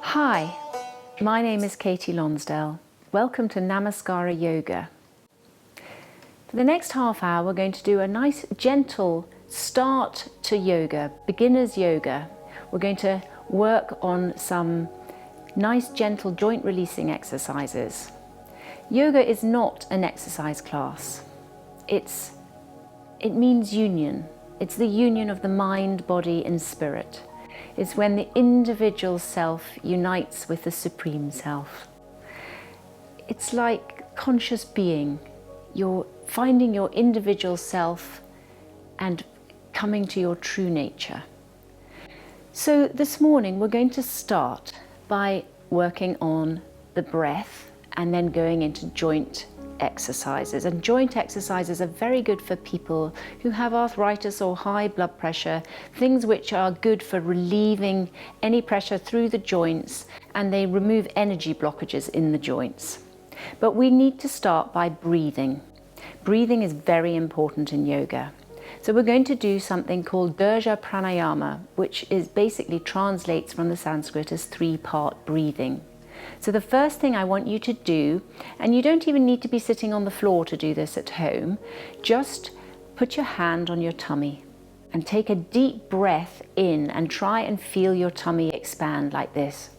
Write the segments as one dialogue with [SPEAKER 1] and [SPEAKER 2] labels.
[SPEAKER 1] Hi, my name is Katy Lonsdale. Welcome to Namaskara Yoga. For the next half hour, we're going to do a nice gentle start to yoga, beginner's yoga. We're going to work on some nice gentle joint releasing exercises. Yoga is not an exercise class. It means union. It's the union of the mind, body and spirit. It's when the individual self unites with the Supreme Self. It's like conscious being. You're finding your individual self and coming to your true nature. So this morning we're going to start by working on the breath and then going into joint exercises. And joint exercises are very good for people who have arthritis or high blood pressure, things which are good for relieving any pressure through the joints, and they remove energy blockages in the joints. But we need to start by breathing. Breathing is very important in yoga. So we're going to do something called Dirja Pranayama, which is basically translates from the Sanskrit as 3-part breathing. So the first thing I want you to do, and you don't even need to be sitting on the floor to do this at home, just put your hand on your tummy and take a deep breath in and try and feel your tummy expand like this.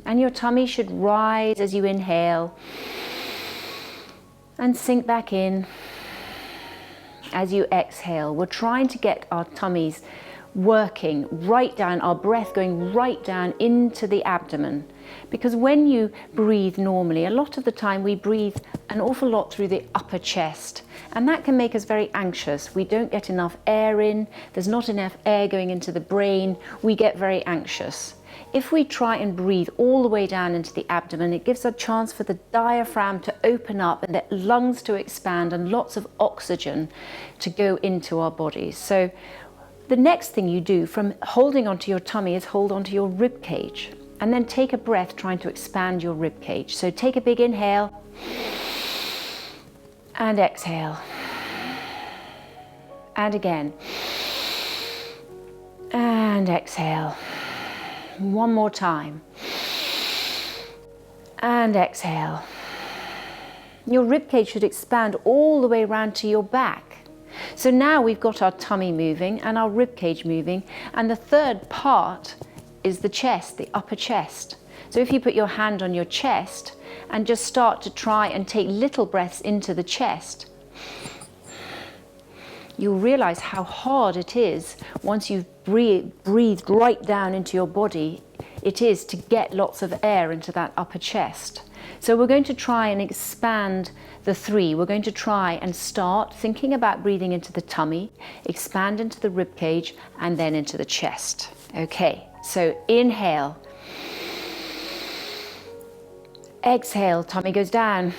[SPEAKER 1] And your tummy should rise as you inhale and sink back in as you exhale. We're trying to get our tummies working right down, our breath going right down into the abdomen. Because when you breathe normally, a lot of the time we breathe an awful lot through the upper chest, and that can make us very anxious. We don't get enough air in, there's not enough air going into the brain, we get very anxious. If we try and breathe all the way down into the abdomen, it gives a chance for the diaphragm to open up and the lungs to expand and lots of oxygen to go into our bodies. So the next thing you do from holding onto your tummy is hold onto your rib cage, and then take a breath trying to expand your rib cage. So take a big inhale and exhale. And again. And exhale. One more time. And exhale. Your ribcage should expand all the way around to your back. So now we've got our tummy moving and our ribcage moving, and the third part is the chest, the upper chest. So if you put your hand on your chest and just start to try and take little breaths into the chest, you'll realize how hard it is once you've breathed right down into your body, it is to get lots of air into that upper chest. So we're going to try and expand the 3. We're going to try and start thinking about breathing into the tummy, expand into the rib cage, and then into the chest. Okay, so inhale. Exhale, tummy goes down,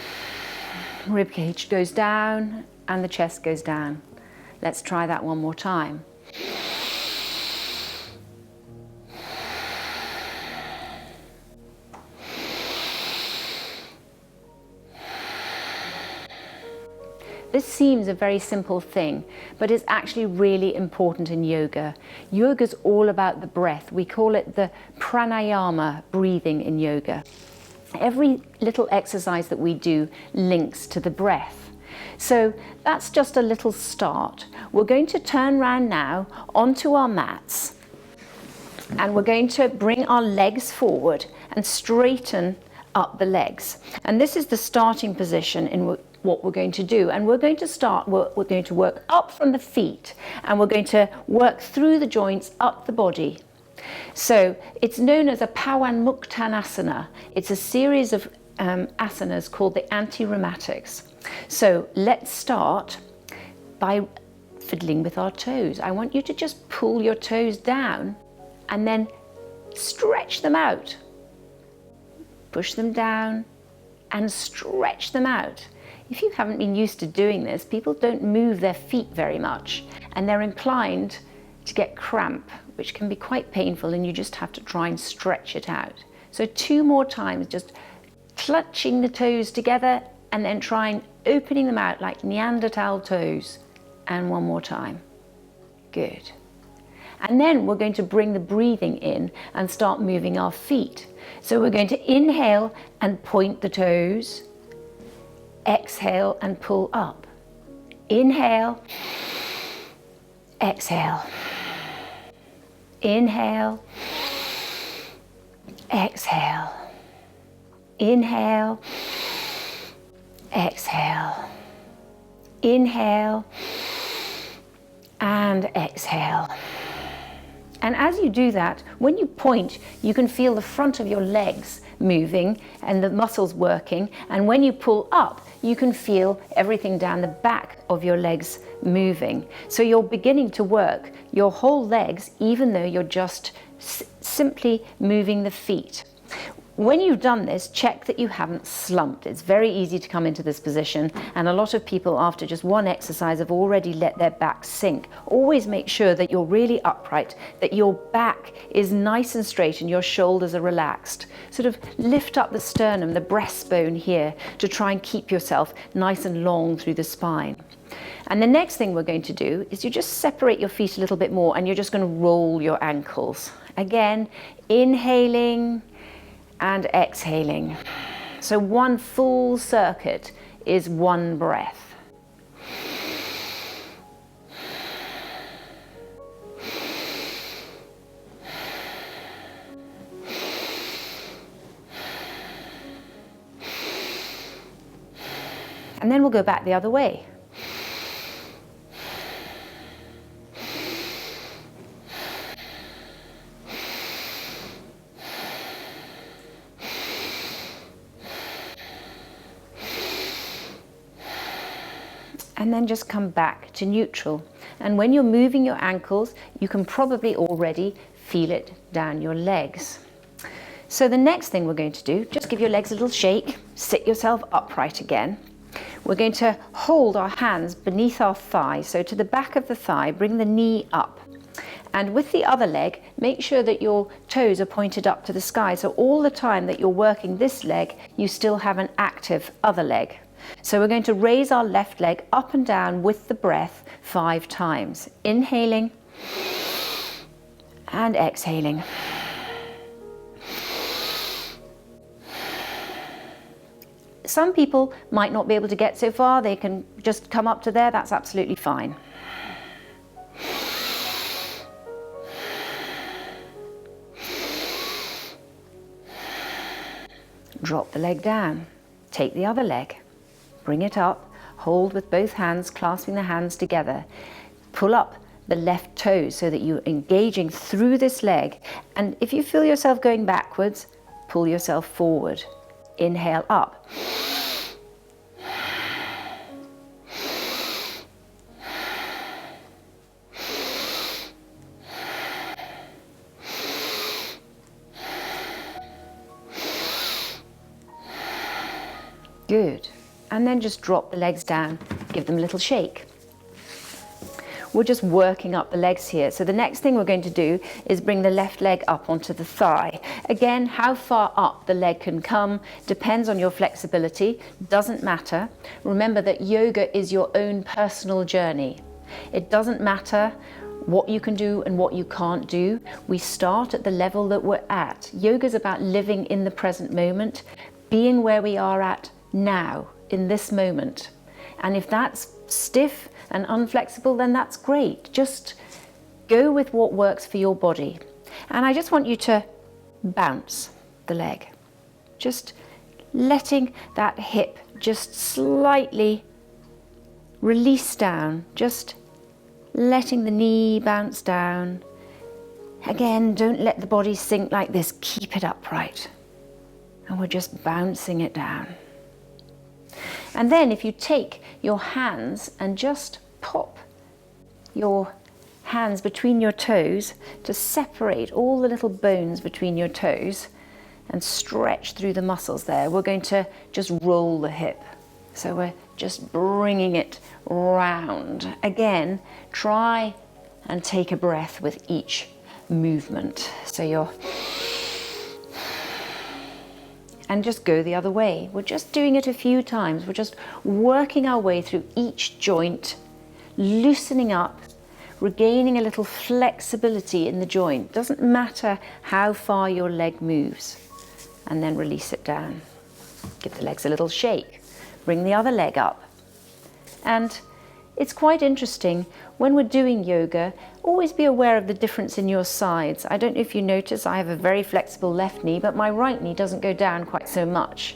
[SPEAKER 1] rib cage goes down, and the chest goes down. Let's try that one more time. This seems a very simple thing, but it's actually really important in yoga. Yoga's all about the breath. We call it the pranayama breathing in yoga. Every little exercise that we do links to the breath. So that's just a little start. We're going to turn around now onto our mats, and we're going to bring our legs forward and straighten up the legs. And this is the starting position in what we're going to do. And we're going to start, we're going to work up from the feet, and we're going to work through the joints up the body. So it's known as a Pawanmuktanasanas. It's a series of asanas called the anti-rheumatics. So let's start by fiddling with our toes. I want you to just pull your toes down and then stretch them out. Push them down and stretch them out. if you haven't been used to doing this, people don't move their feet very much, and they're inclined to get cramp, which can be quite painful, and you just have to try and stretch it out. So 2 more times, just clutching the toes together and then trying opening them out like Neanderthal toes. And 1 more time. Good. And then we're going to bring the breathing in and start moving our feet. So we're going to inhale and point the toes. Exhale and pull up. Inhale. Exhale. Inhale. Exhale. Inhale. Exhale. Inhale. And exhale. And as you do that, when you point, you can feel the front of your legs moving and the muscles working. And when you pull up, you can feel everything down the back of your legs moving. So you're beginning to work your whole legs, even though you're just simply moving the feet. When you've done this, check that you haven't slumped. It's very easy to come into this position, and a lot of people after just one exercise have already let their back sink. Always make sure that you're really upright, that your back is nice and straight and your shoulders are relaxed. Sort of lift up the sternum, the breastbone here, to try and keep yourself nice and long through the spine. And the next thing we're going to do is you just separate your feet a little bit more, and you're just going to roll your ankles. Again, inhaling and exhaling. So 1 full circuit is 1 breath. And then we'll go back the other way. And then just come back to neutral. And when you're moving your ankles, you can probably already feel it down your legs. So the next thing we're going to do, just give your legs a little shake, sit yourself upright again. We're going to hold our hands beneath our thigh, so to the back of the thigh, bring the knee up. And with the other leg, make sure that your toes are pointed up to the sky. So all the time that you're working this leg, you still have an active other leg. So we're going to raise our left leg up and down with the breath 5 times. Inhaling and exhaling. Some people might not be able to get so far. They can just come up to there. That's absolutely fine. Drop the leg down. Take the other leg. Bring it up, hold with both hands, clasping the hands together. Pull up the left toes so that you're engaging through this leg. And if you feel yourself going backwards, pull yourself forward. Inhale up. Good. And then just drop the legs down, give them a little shake. We're just working up the legs here. So the next thing we're going to do is bring the left leg up onto the thigh. Again, how far up the leg can come depends on your flexibility, doesn't matter. Remember that yoga is your own personal journey. It doesn't matter what you can do and what you can't do. We start at the level that we're at. Yoga is about living in the present moment, being where we are at now, in this moment. And if that's stiff and unflexible, then that's great. Just go with what works for your body. And I just want you to bounce the leg. Just letting that hip just slightly release down, just letting the knee bounce down. Again, don't let the body sink like this. Keep it upright. And we're just bouncing it down. And then if you take your hands and just pop your hands between your toes to separate all the little bones between your toes and stretch through the muscles there, we're going to just roll the hip. So we're just bringing it round. Again, try and take a breath with each movement. So you're, and just go the other way. We're just doing it a few times. We're just working our way through each joint, loosening up, regaining a little flexibility in the joint. Doesn't matter how far your leg moves. And then release it down. Give the legs a little shake. Bring the other leg up. And it's quite interesting, when we're doing yoga, always be aware of the difference in your sides. I don't know if you notice, I have a very flexible left knee, but my right knee doesn't go down quite so much.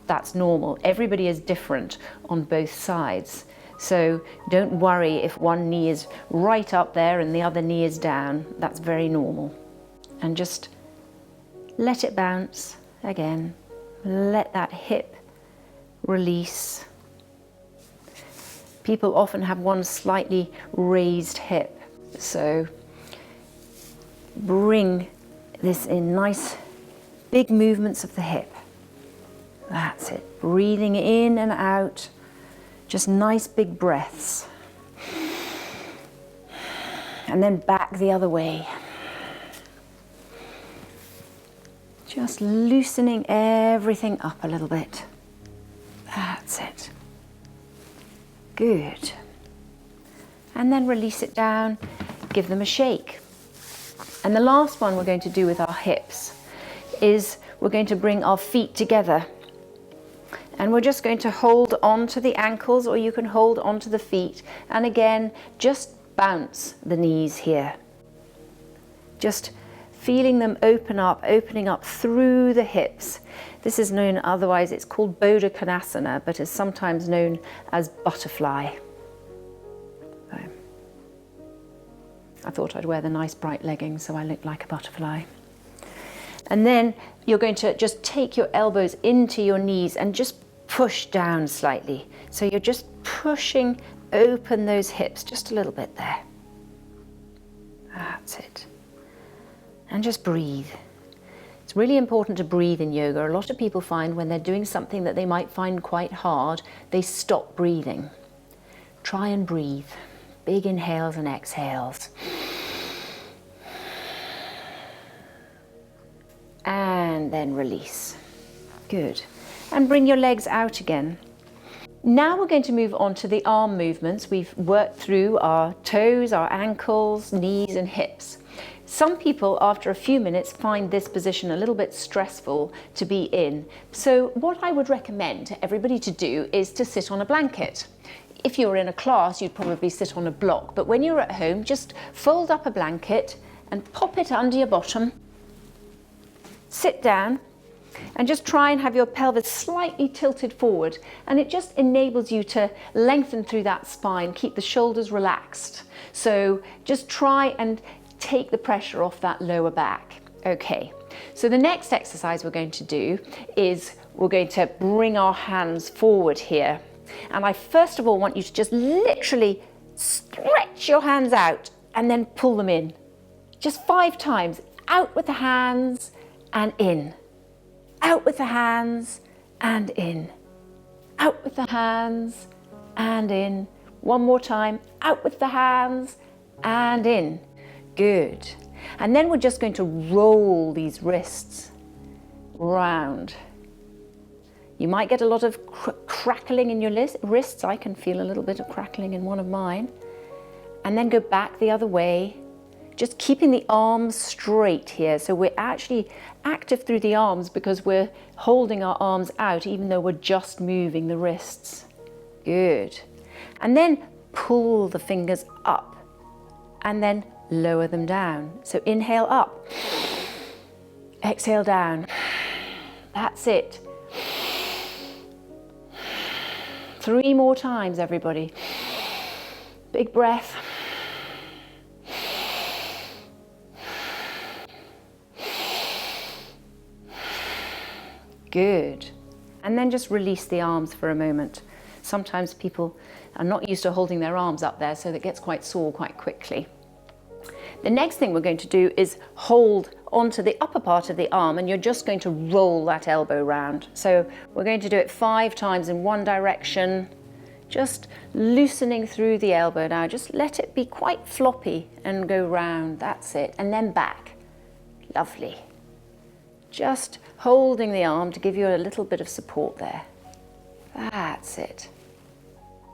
[SPEAKER 1] That's normal. Everybody is different on both sides. So don't worry if one knee is right up there and the other knee is down. That's very normal. And just let it bounce again. Let that hip release. People often have one slightly raised hip. So bring this in, nice big movements of the hip. That's it. Breathing in and out. Just nice big breaths. And then back the other way. Just loosening everything up a little bit. That's it. Good. And then release it down, give them a shake. And the last one we're going to do with our hips is we're going to bring our feet together. And we're just going to hold on to the ankles, or you can hold on to the feet. And again, just bounce the knees here. Just feeling them opening up through the hips. This is known, otherwise it's called Vedansha, but is sometimes known as butterfly. I thought I'd wear the nice bright leggings so I look like a butterfly. And then you're going to just take your elbows into your knees and just push down slightly. So you're just pushing open those hips just a little bit there. That's it. And just breathe. It's really important to breathe in yoga. A lot of people find when they're doing something that they might find quite hard, they stop breathing. Try and breathe. Big inhales and exhales. And then release. Good. And bring your legs out again. Now we're going to move on to the arm movements. We've worked through our toes, our ankles, knees and hips. Some people, after a few minutes, find this position a little bit stressful to be in. So what I would recommend to everybody to do is to sit on a blanket. If you're in a class, you'd probably sit on a block, but when you're at home, just fold up a blanket and pop it under your bottom. Sit down and just try and have your pelvis slightly tilted forward, and it just enables you to lengthen through that spine, keep the shoulders relaxed. So just try and take the pressure off that lower back. Okay, so the next exercise we're going to do is we're going to bring our hands forward here. And I first of all want you to just literally stretch your hands out and then pull them in. Just 5 times. Out with the hands and in. Out with the hands and in. Out with the hands and in. One more time. Out with the hands and in. Good. And then we're just going to roll these wrists round. You might get a lot of crackling in your wrists. I can feel a little bit of crackling in one of mine. And then go back the other way, just keeping the arms straight here. So we're actually active through the arms because we're holding our arms out even though we're just moving the wrists. Good. And then pull the fingers up and then lower them down. So inhale up, exhale down. That's it. 3 more times, everybody. Big breath. Good. And then just release the arms for a moment. Sometimes people are not used to holding their arms up there, so that gets quite sore quite quickly. The next thing we're going to do is hold onto the upper part of the arm, and you're just going to roll that elbow round. So we're going to do it 5 times in one direction, Just loosening through the elbow now. Just let it be quite floppy and go round. That's it. And then back. Lovely. Just holding the arm to give you a little bit of support there. That's it.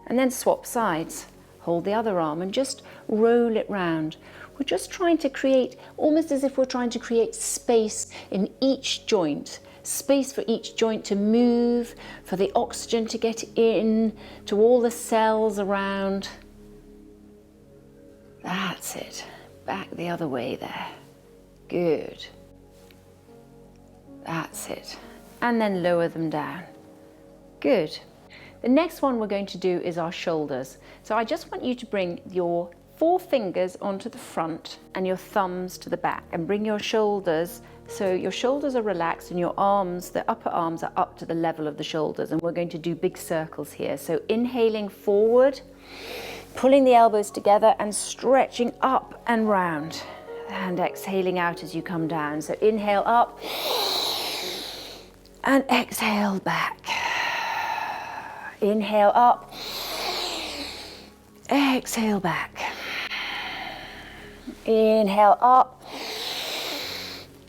[SPEAKER 1] And then swap sides. Hold the other arm and just roll it round. We're just trying to create, almost as if we're trying to create space in each joint. Space for each joint to move, for the oxygen to get in, to all the cells around. That's it. Back the other way there. Good. That's it. And then lower them down. Good. The next one we're going to do is our shoulders. So I just want you to bring your 4 fingers onto the front and your thumbs to the back, and bring your shoulders, so your shoulders are relaxed and your arms, the upper arms, are up to the level of the shoulders, and we're going to do big circles here. So inhaling forward, pulling the elbows together and stretching up and round, and exhaling out as you come down. So inhale up and exhale back. Inhale up, exhale back. Inhale up,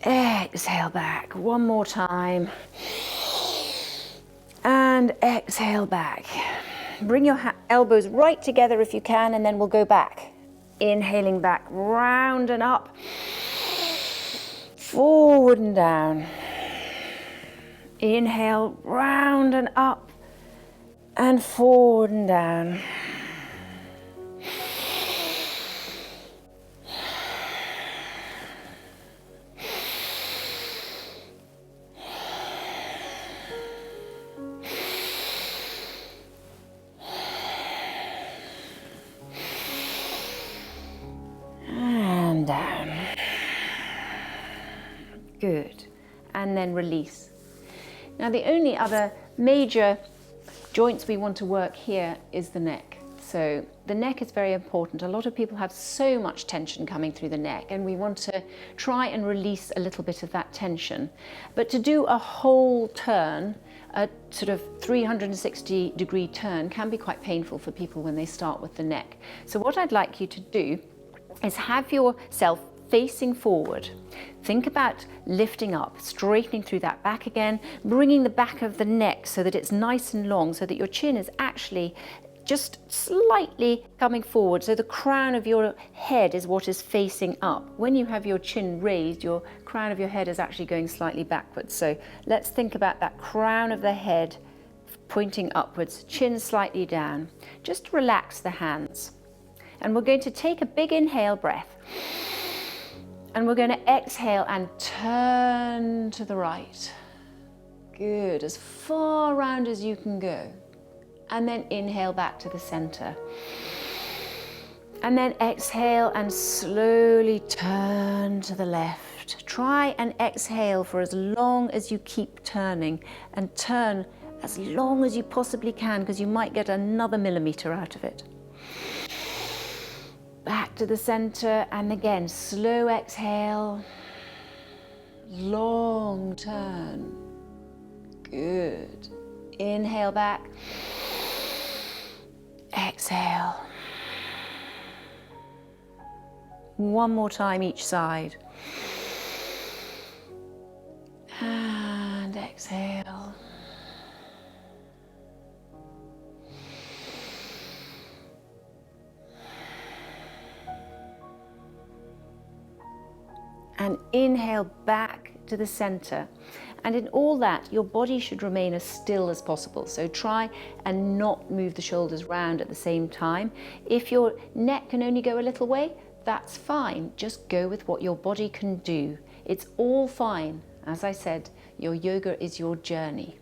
[SPEAKER 1] exhale back. One more time. And exhale back. Bring your elbows right together if you can, and then we'll go back. Inhaling back, round and up, forward and down. Inhale, round and up, and forward and down. And down. Good. And then release. Now the only other major joints we want to work here is the neck. So the neck is very important. A lot of people have so much tension coming through the neck, and we want to try and release a little bit of that tension. But to do a whole turn, a sort of 360-degree turn, can be quite painful for people when they start with the neck. So what I'd like you to do is have yourself facing forward. Think about lifting up, straightening through that back again, bringing the back of the neck so that it's nice and long, so that your chin is actually just slightly coming forward. So the crown of your head is what is facing up. When you have your chin raised, your crown of your head is actually going slightly backwards. So let's think about that crown of the head pointing upwards, chin slightly down. Just relax the hands. And we're going to take a big inhale breath. And we're going to exhale and turn to the right. Good, as far around as you can go. And then inhale back to the center. And then exhale and slowly turn to the left. Try and exhale for as long as you keep turning, and turn as long as you possibly can, because you might get another millimeter out of it. Back to the center, and again, slow exhale, long turn. Good. Inhale back, exhale. One more time each side. And exhale. And inhale back to the center. And in all that, your body should remain as still as possible. So try and not move the shoulders round at the same time. If your neck can only go a little way, that's fine. Just go with what your body can do. It's all fine. As I said, your yoga is your journey.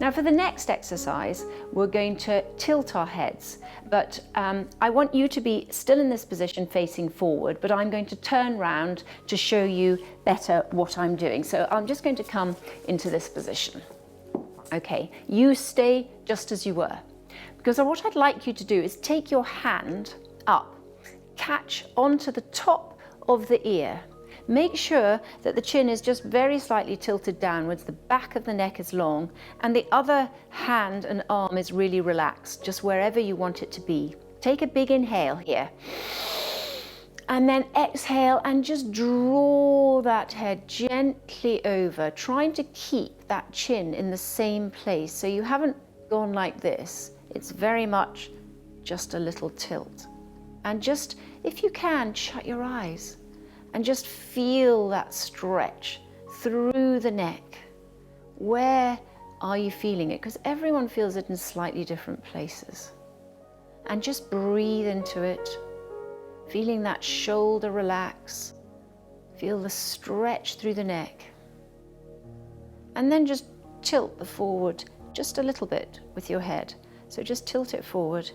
[SPEAKER 1] Now for the next exercise, we're going to tilt our heads, but I want you to be still in this position facing forward, but I'm going to turn round to show you better what I'm doing. So I'm just going to come into this position. Okay, you stay just as you were, because what I'd like you to do is take your hand up, catch onto the top of the ear. Make sure that the chin is just very slightly tilted downwards, the back of the neck is long, and the other hand and arm is really relaxed, just wherever you want it to be. Take a big inhale here. And then exhale and just draw that head gently over, trying to keep that chin in the same place. So you haven't gone like this. It's very much just a little tilt. And just, if you can, shut your eyes and just feel that stretch through the neck. Where are you feeling it? Because everyone feels it in slightly different places. And just breathe into it. Feeling that shoulder relax, feel the stretch through the neck. And then just tilt the forward just a little bit with your head. So just tilt it forward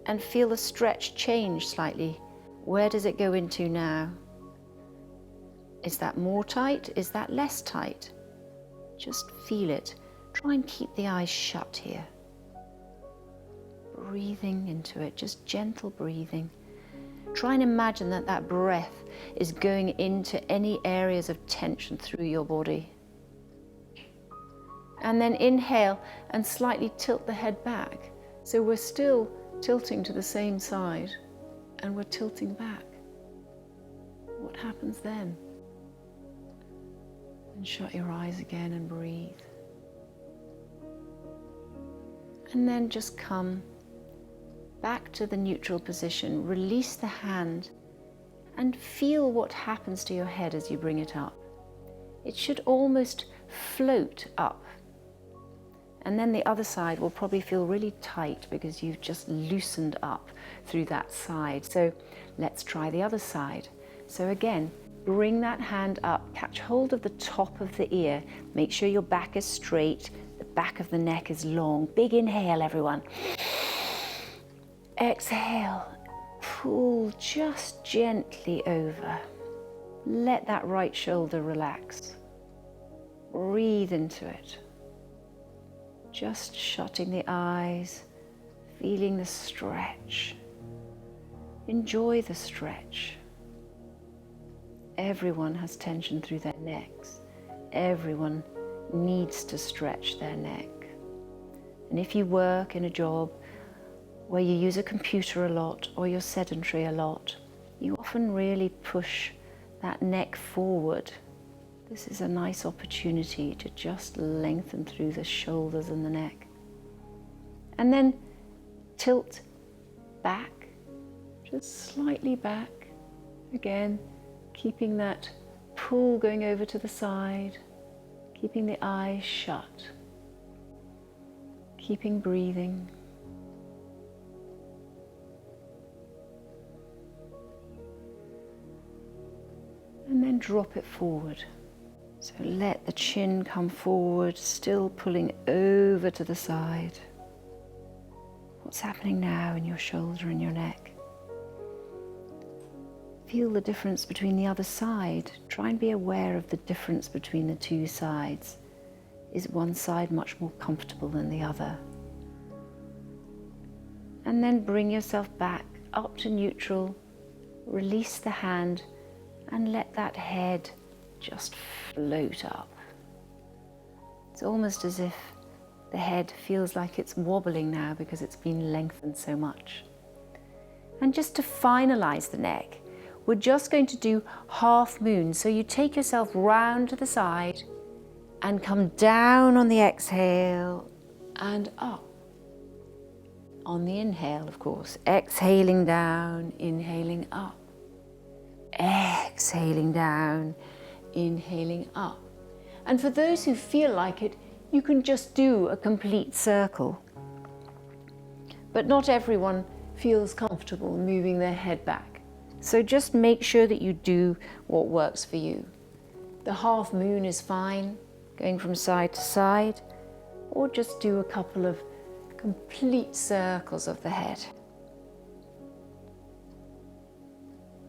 [SPEAKER 1] and feel the stretch change slightly. Where does it go into now? Is that more tight? Is that less tight? Just feel it. Try and keep the eyes shut here. Breathing into it, just gentle breathing. Try and imagine that that breath is going into any areas of tension through your body. And then inhale and slightly tilt the head back. So we're still tilting to the same side and we're tilting back. What happens then? And shut your eyes again and breathe. And then just come back to the neutral position, release the hand and feel what happens to your head as you bring it up. It should almost float up. And then the other side will probably feel really tight because you've just loosened up through that side. So let's try the other side. So again, bring that hand up, catch hold of the top of the ear, make sure your back is straight, the back of the neck is long. Big inhale, everyone. Exhale, pull just gently over. Let that right shoulder relax. Breathe into it. Just shutting the eyes, feeling the stretch. Enjoy the stretch. Everyone has tension through their necks. Everyone needs to stretch their neck. And if you work in a job where you use a computer a lot or you're sedentary a lot, you often really push that neck forward. This is a nice opportunity to just lengthen through the shoulders and the neck. And then tilt back, just slightly back. Again, keeping that pull going over to the side, keeping the eyes shut, keeping breathing. And then drop it forward. So let the chin come forward, still pulling over to the side. What's happening now in your shoulder and your neck? Feel the difference between the other side. Try and be aware of the difference between the two sides. Is one side much more comfortable than the other? And then bring yourself back up to neutral. Release the hand and let that head just float up. It's almost as if the head feels like it's wobbling now because it's been lengthened so much. And just to finalize the neck, we're just going to do half moon. So you take yourself round to the side and come down on the exhale and up. On the inhale, of course, exhaling down, inhaling up. Exhaling down, inhaling up. And for those who feel like it, you can just do a complete circle. But not everyone feels comfortable moving their head back. So just make sure that you do what works for you. The half moon is fine, going from side to side, or just do a couple of complete circles of the head.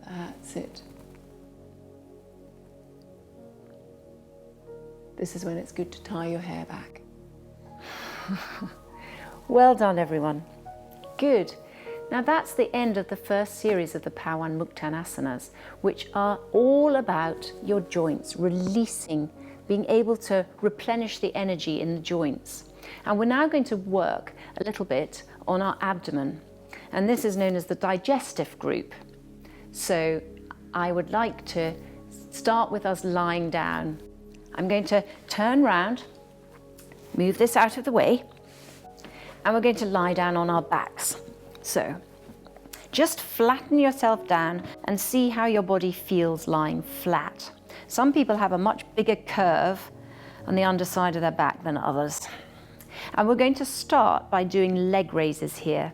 [SPEAKER 1] That's it. This is when it's good to tie your hair back. Well done, everyone. Good. Now that's the end of the first series of the Pawanmuktanasanas, which are all about your joints, releasing, being able to replenish the energy in the joints. And we're now going to work a little bit on our abdomen. And this is known as the digestive group. So I would like to start with us lying down. I'm going to turn round, move this out of the way, and we're going to lie down on our backs. So just flatten yourself down and see how your body feels lying flat. Some people have a much bigger curve on the underside of their back than others. And we're going to start by doing leg raises here.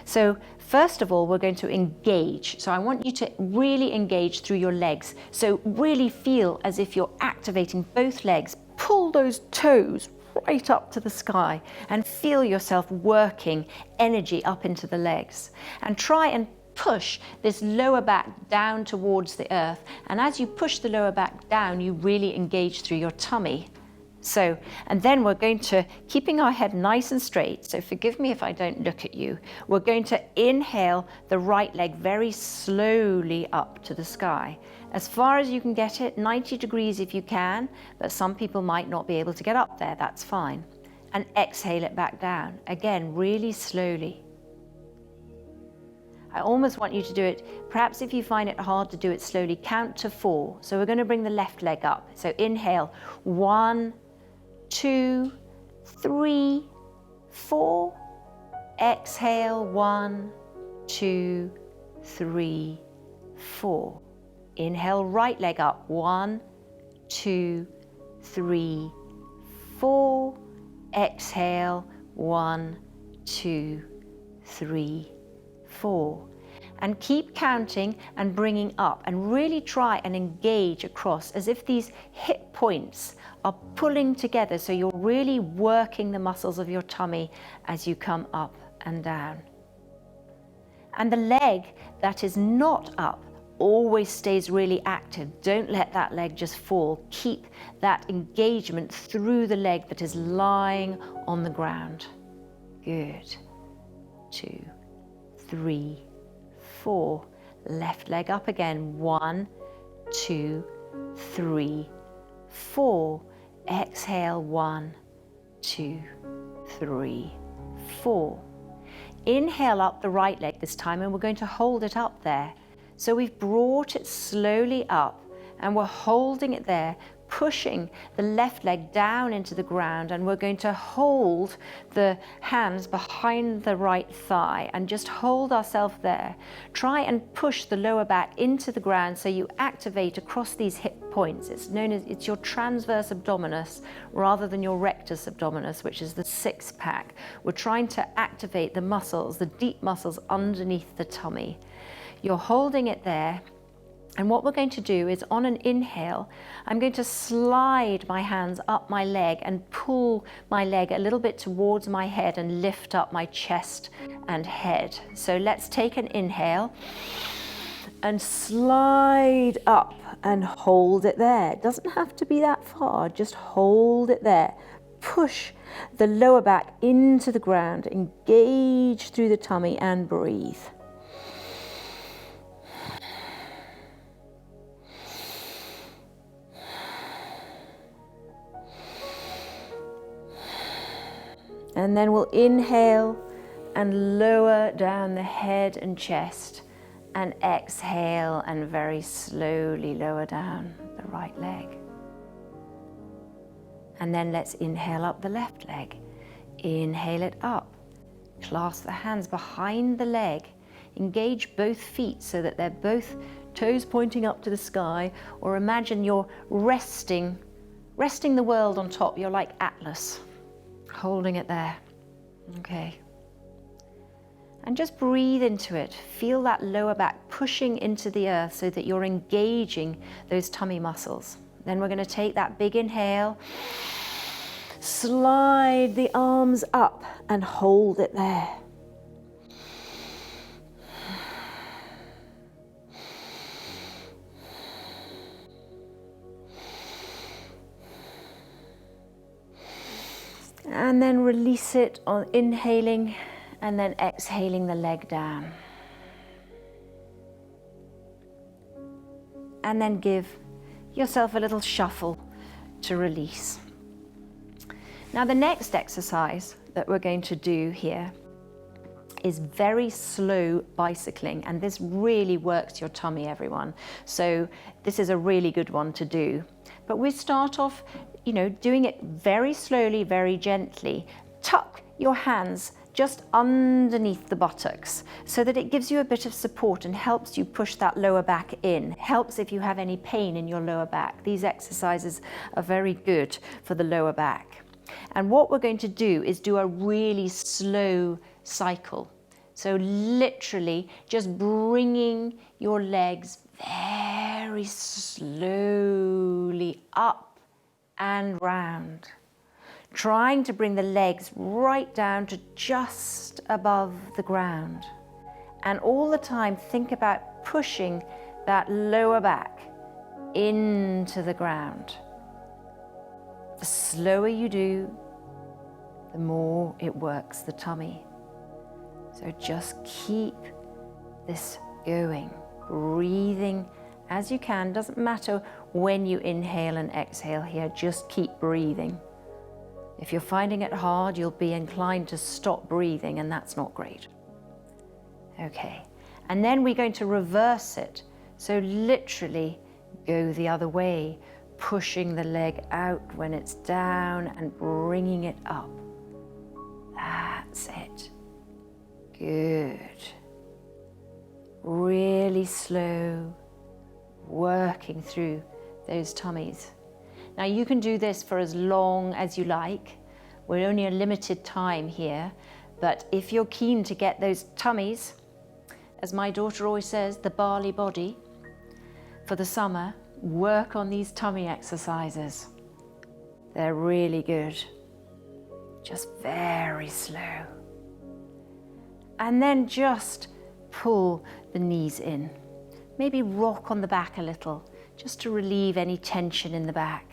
[SPEAKER 1] So first of all, we're going to engage. So I want you to really engage through your legs. So really feel as if you're activating both legs. Pull those toes right up to the sky and feel yourself working energy up into the legs. And try and push this lower back down towards the earth. And as you push the lower back down, you really engage through your tummy. So, and then we're going to, keeping our head nice and straight, so forgive me if I don't look at you, we're going to inhale the right leg very slowly up to the sky. As far as you can get it, 90 degrees if you can, but some people might not be able to get up there, that's fine. And exhale it back down, again, really slowly. I almost want you to do it, perhaps if you find it hard to do it slowly, count to 4. So we're going to bring the left leg up. So inhale, 1, 2, 3, 4. Exhale, 1, 2, 3, 4. Inhale, right leg up, 1, 2, 3, 4. Exhale, 1, 2, 3, 4. And keep counting and bringing up, and really try and engage across as if these hip points are pulling together, so you're really working the muscles of your tummy as you come up and down. And the leg that is not up always stays really active. Don't let that leg just fall. Keep that engagement through the leg that is lying on the ground. Good. 2, 3, 4. Left leg up again. 1, 2, 3, 4. Exhale, 1, 2, 3, 4. Inhale up the right leg this time, and we're going to hold it up there. So we've brought it slowly up, and we're holding it there, pushing the left leg down into the ground, and we're going to hold the hands behind the right thigh and just hold ourselves there. Try and push the lower back into the ground so you activate across these hip points. It's known as, it's your transverse abdominis rather than your rectus abdominis, which is the 6-pack. We're trying to activate the muscles, the deep muscles underneath the tummy. You're holding it there. And what we're going to do is, on an inhale, I'm going to slide my hands up my leg and pull my leg a little bit towards my head and lift up my chest and head. So let's take an inhale and slide up and hold it there. It doesn't have to be that far, just hold it there. Push the lower back into the ground, engage through the tummy and breathe. And then we'll inhale and lower down the head and chest, and exhale and very slowly lower down the right leg. And then let's inhale up the left leg. Inhale it up. Clasp the hands behind the leg. Engage both feet so that they're both toes pointing up to the sky, or imagine you're resting the world on top. You're like Atlas. Holding it there. Okay. And just breathe into it. Feel that lower back pushing into the earth so that you're engaging those tummy muscles. Then we're going to take that big inhale, slide the arms up and hold it there. And then release it on inhaling And then exhaling the leg down. And then give yourself a little shuffle to release. Now the next exercise that we're going to do here is very slow bicycling, and this really works your tummy, everyone. So this is a really good one to do. But we start off, doing it very slowly, very gently. Tuck your hands just underneath the buttocks so that it gives you a bit of support and helps you push that lower back in. Helps if you have any pain in your lower back. These exercises are very good for the lower back. And what we're going to do is do a really slow cycle. So literally just bringing your legs very slowly up and round. Trying to bring the legs right down to just above the ground. And all the time think about pushing that lower back into the ground. The slower you do, the more it works the tummy. So just keep this going, breathing as you can. Doesn't matter when you inhale and exhale here, just keep breathing. If you're finding it hard, you'll be inclined to stop breathing, and that's not great. Okay, and then we're going to reverse it. So literally go the other way, pushing the leg out when it's down and bringing it up. That's it. Good. Really slow, working through those tummies. Now you can do this for as long as you like. We're only a limited time here, but if you're keen to get those tummies, as my daughter always says, the barley body, for the summer, work on these tummy exercises. They're really good. Just very slow. And then just pull the knees in. Maybe rock on the back a little, just to relieve any tension in the back.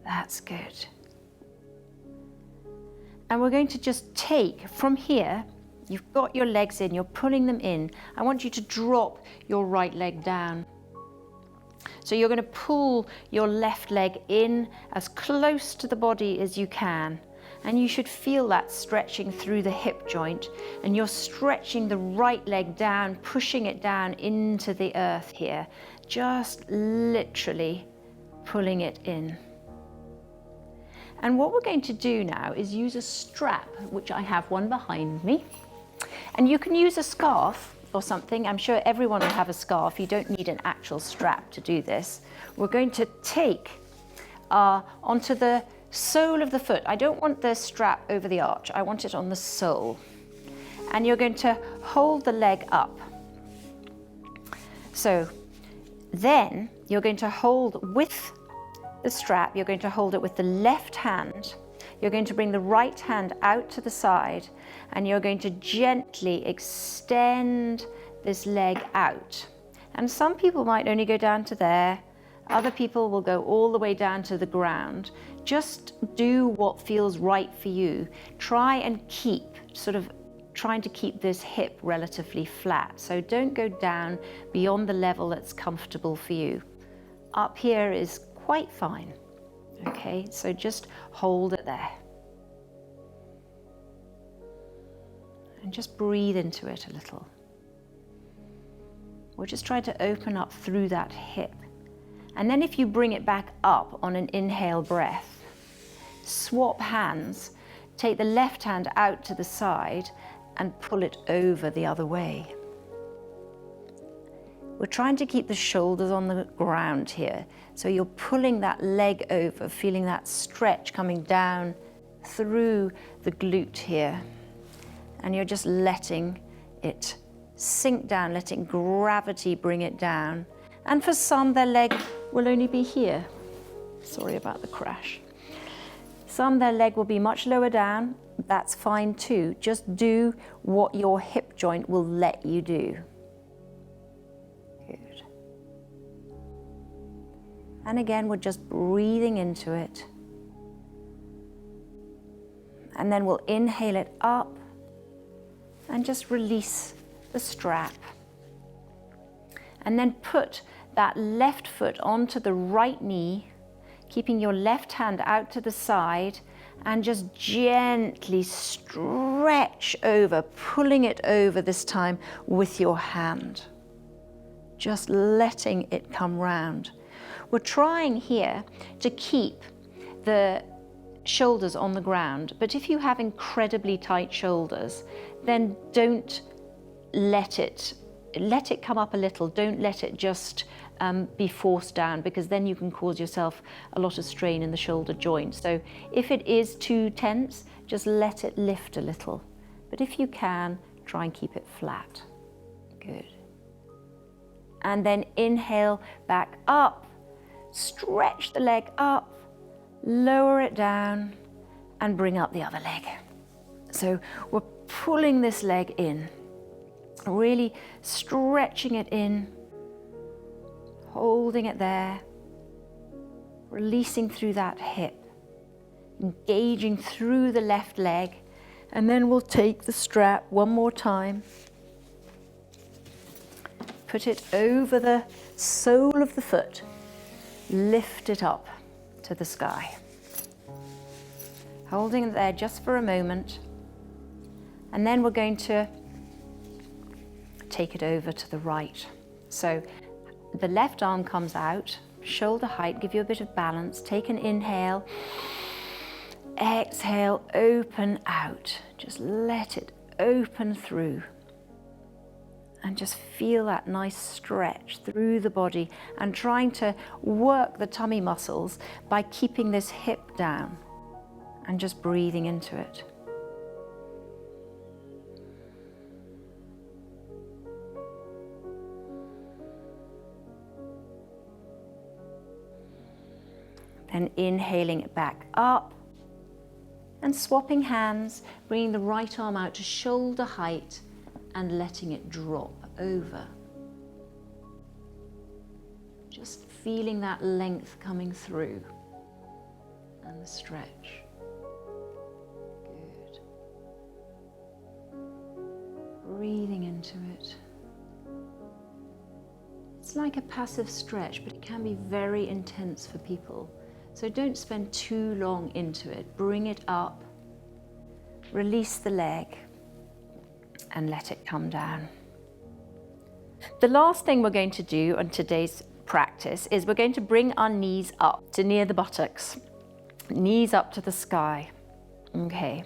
[SPEAKER 1] That's good. And we're going to just take from here, you've got your legs in, you're pulling them in. I want you to drop your right leg down. So you're going to pull your left leg in as close to the body as you can. And you should feel that stretching through the hip joint. And you're stretching the right leg down, pushing it down into the earth here. Just literally pulling it in. And what we're going to do now is use a strap, which I have one behind me. And you can use a scarf or something. I'm sure everyone will have a scarf. You don't need an actual strap to do this. We're going to take onto the sole of the foot. I don't want the strap over the arch. I want it on the sole. And you're going to hold the leg up. So then you're going to hold with the strap, you're going to hold it with the left hand. You're going to bring the right hand out to the side, and you're going to gently extend this leg out. And some people might only go down to there. Other people will go all the way down to the ground. Just do what feels right for you. Try and keep, trying to keep this hip relatively flat. So don't go down beyond the level that's comfortable for you. Up here is quite fine. Okay, so just hold it there. And just breathe into it a little. We're just trying to open up through that hip. And then if you bring it back up on an inhale breath, swap hands, take the left hand out to the side and pull it over the other way. We're trying to keep the shoulders on the ground here. So you're pulling that leg over, feeling that stretch coming down through the glute here. And you're just letting it sink down, letting gravity bring it down. And for some, their leg will only be here. Sorry about the crash. Some, their leg will be much lower down. That's fine too. Just do what your hip joint will let you do. Good. And again, we're just breathing into it. And then we'll inhale it up and just release the strap. And then put that left foot onto the right knee, keeping your left hand out to the side, and just gently stretch over, pulling it over this time with your hand. Just letting it come round. We're trying here to keep the shoulders on the ground, but if you have incredibly tight shoulders, then don't let it come up a little. Don't let it just be forced down, because then you can cause yourself a lot of strain in the shoulder joint. So if it is too tense, just let it lift a little. But if you can, try and keep it flat. Good. And then inhale back up, stretch the leg up, lower it down, and bring up the other leg. So we're pulling this leg in, really stretching it in, holding it there, releasing through that hip, engaging through the left leg, and then we'll take the strap one more time, put it over the sole of the foot, lift it up to the sky. Holding it there just for a moment, and then we're going to take it over to the right. So the left arm comes out, shoulder height, give you a bit of balance. Take an inhale, exhale, open out. Just let it open through. And just feel that nice stretch through the body, and trying to work the tummy muscles by keeping this hip down and just breathing into it. Then inhaling it back up and swapping hands, bringing the right arm out to shoulder height and letting it drop over. Just feeling that length coming through and the stretch. Good. Breathing into it. It's like a passive stretch, but it can be very intense for people. So don't spend too long into it. Bring it up, release the leg, and let it come down. The last thing we're going to do on today's practice is we're going to bring our knees up to near the buttocks, knees up to the sky. Okay.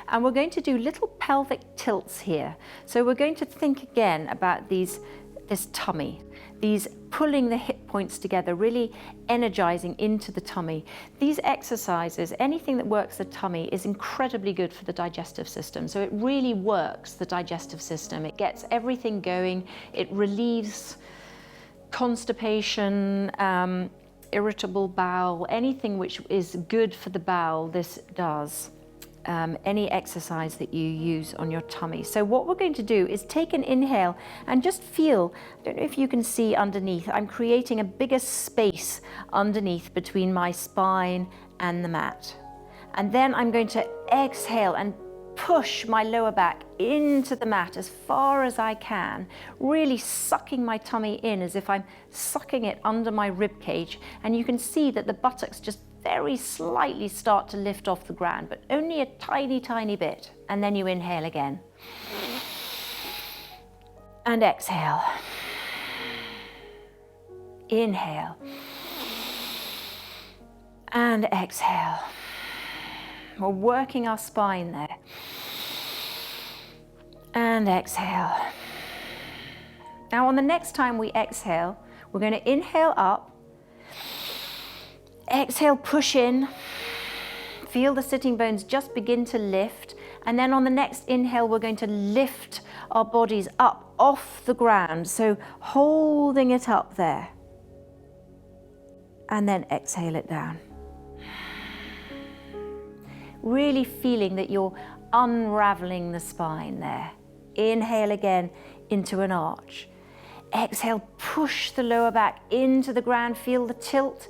[SPEAKER 1] And we're going to do little pelvic tilts here. So we're going to think again about this tummy, these pulling the hip points together, really energizing into the tummy. These exercises, anything that works the tummy, is incredibly good for the digestive system. So it really works the digestive system. It gets everything going. It relieves constipation, irritable bowel, anything which is good for the bowel, this does. Any exercise that you use on your tummy. So what we're going to do is take an inhale and just feel, I don't know if you can see underneath, I'm creating a bigger space underneath between my spine and the mat. And then I'm going to exhale and push my lower back into the mat as far as I can, really sucking my tummy in as if I'm sucking it under my rib cage. And you can see that the buttocks just very slightly start to lift off the ground, but only a tiny, tiny bit. And then you inhale again. And exhale. Inhale. And exhale. We're working our spine there. And exhale. Now on the next time we exhale, we're going to inhale up. Exhale, push in. Feel the sitting bones just begin to lift. And then on the next inhale, we're going to lift our bodies up off the ground. So holding it up there. And then exhale it down. Really feeling that you're unraveling the spine there. Inhale again into an arch. Exhale, push the lower back into the ground. Feel the tilt.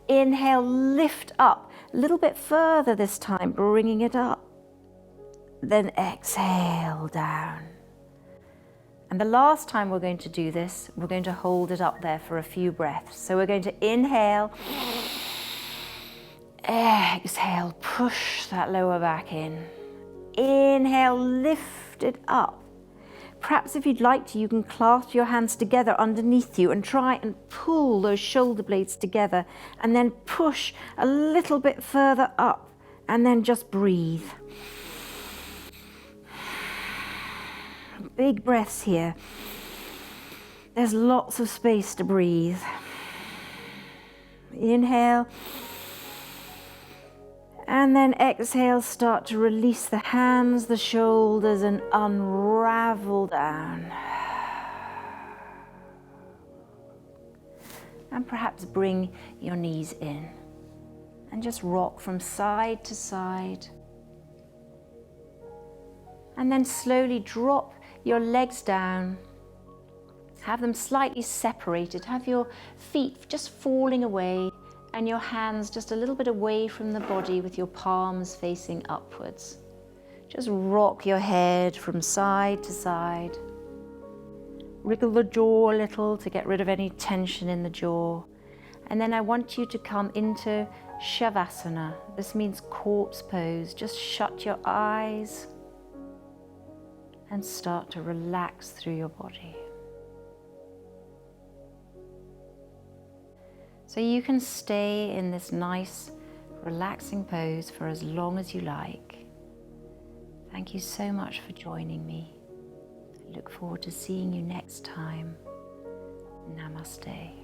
[SPEAKER 1] Inhale, lift up a little bit further this time, bringing it up. then exhale down. And the last time we're going to do this, we're going to hold it up there for a few breaths. So we're going to inhale, exhale, push that lower back in. Inhale, lift it up. Perhaps if you'd like to, you can clasp your hands together underneath you and try and pull those shoulder blades together and then push a little bit further up and then just breathe. Big breaths here. There's lots of space to breathe. Inhale. And then exhale, start to release the hands, the shoulders, and unravel down. And perhaps bring your knees in and just rock from side to side. And then slowly drop your legs down. Have them slightly separated. Have your feet just falling away and your hands just a little bit away from the body with your palms facing upwards. Just rock your head from side to side. Wriggle the jaw a little to get rid of any tension in the jaw. And then I want you to come into Shavasana. This means corpse pose. Just shut your eyes and start to relax through your body. So you can stay in this nice, relaxing pose for as long as you like. Thank you so much for joining me. I look forward to seeing you next time. Namaste.